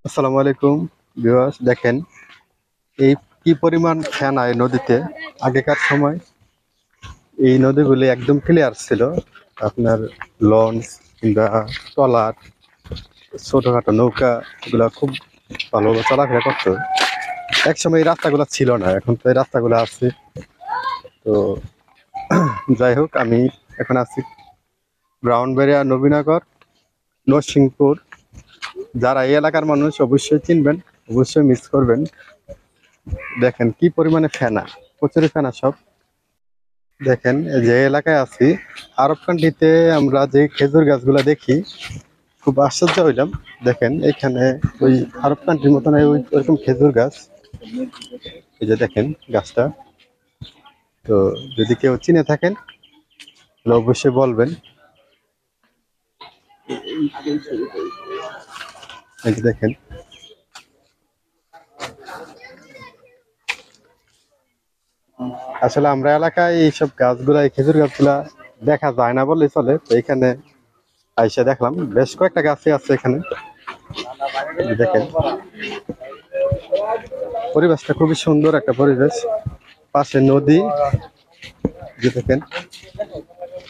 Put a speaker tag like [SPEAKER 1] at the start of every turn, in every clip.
[SPEAKER 1] আসসালামু আলাইকুম ভিউয়ার্স, দেখেন এই কি পরিমাণ ফেনা এই নদীতে। আগেকার সময় এই নদীগুলি একদম ক্লিয়ার ছিল। আপনার লঞ্চ কিংবা ট্রলার, ছোটখাটো নৌকা এগুলা খুব ভালোভাবে চলাফেরা করতো। এক সময় এই রাস্তাগুলো ছিল না, এখন তো এই রাস্তাগুলো আছে। তো যাই হোক, আমি এখন আছি ব্রাউনবাড়িয়া, নবীনগর, নরসিংপুর। যারা এই এলাকার মানুষ অবশ্যই চিনবেন, অবশ্যই মিস করবেন। দেখেন কি পরিমাণে ফেনা, প্রচুর ফেনা সব। দেখেন এই যে এলাকায় আছি, আরব কান্ট্রিতে আমরা যে খেজুর গাছগুলা দেখি, খুব আশ্চর্য হইলাম। দেখেন এখানে ওই আরব কান্ট্রির মতন ওইরকম খেজুর গাছ। এই যে দেখেন গাছটা। তো যদি কেউ চিনে থাকেন তাহলে অবশ্যই বলবেন। এই যে দেখেন, আসলে আমরা এলাকায় এইসব গাছগুলা, এই খেজুর গাছগুলা দেখা যায় না বললেই চলে। তো এখানে আইসা দেখলাম বেশ কয়েকটা গাছই আছে এখানে। দেখেন পরিবেশটা খুবই সুন্দর একটা পরিবেশ, পাশে নদী। যে দেখেন,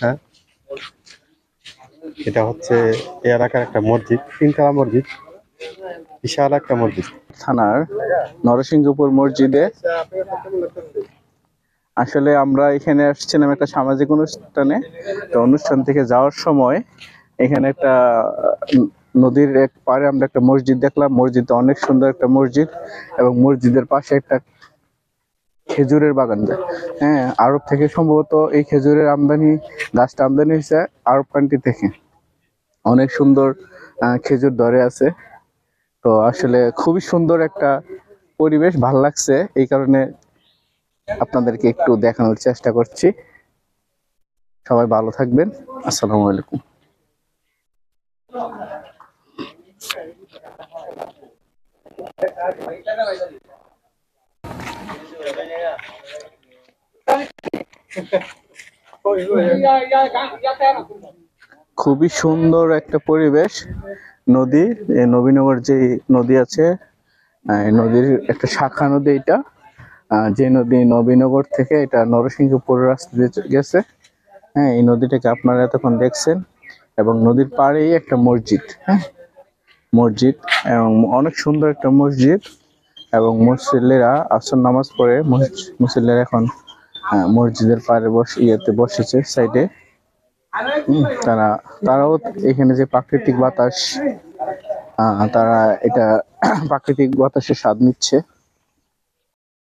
[SPEAKER 1] হ্যাঁ, এটা হচ্ছে এই এলাকার একটা মসজিদ, তিনতলা মসজিদ, বিশাল একটা মসজিদ।
[SPEAKER 2] থানার নরসিংহপুর মসজিদে আসলে আমরা এখানে আসছিলাম একটা সামাজিক অনুষ্ঠানে। তো অনুষ্ঠান থেকে যাওয়ার সময় এখানে একটা নদীর এক পাড়ে আমরা একটা মসজিদ দেখলাম। মসজিদটা অনেক সুন্দর একটা মসজিদ, এবং মসজিদের পাশে একটা খেজুরের বাগান। হ্যাঁ, আরব থেকে সম্ভবত এই খেজুরের গাছটা আমদানি হয়েছে আরব কান্ট্রি থেকে। অনেক সুন্দর খেজুর ধরে আছে। তো আসলে খুবই সুন্দর একটা পরিবেশ, ভাল লাগছে, এই কারণে আপনাদেরকে একটু দেখানোর চেষ্টা করছি। সবাই ভালো থাকবেন। আসসালামু আলাইকুম। খুবই সুন্দর একটা পরিবেশ। নদী, নবীনগর যে নদী আছে, এই নদীর একটা শাখা নদী এটা। যে নদী নবীনগর থেকে এটা নরসিংহপুর রাস্তা দিয়ে গেছে। হ্যাঁ, এই নদীটাকে আপনারা এতক্ষণ দেখছেন, এবং নদীর পাড়েই একটা মসজিদ। হ্যাঁ, মসজিদ, এবং অনেক সুন্দর একটা মসজিদ। এবং মুসল্লিরা আসর নামাজ পড়ে, মুসল্লিরা এখন মসজিদের পাড়ে বসেছে সাইডে। তারাও এখানে যে প্রাকৃতিক বাতাস, তারা এটা প্রাকৃতিক বাতাসের স্বাদ নিচ্ছে।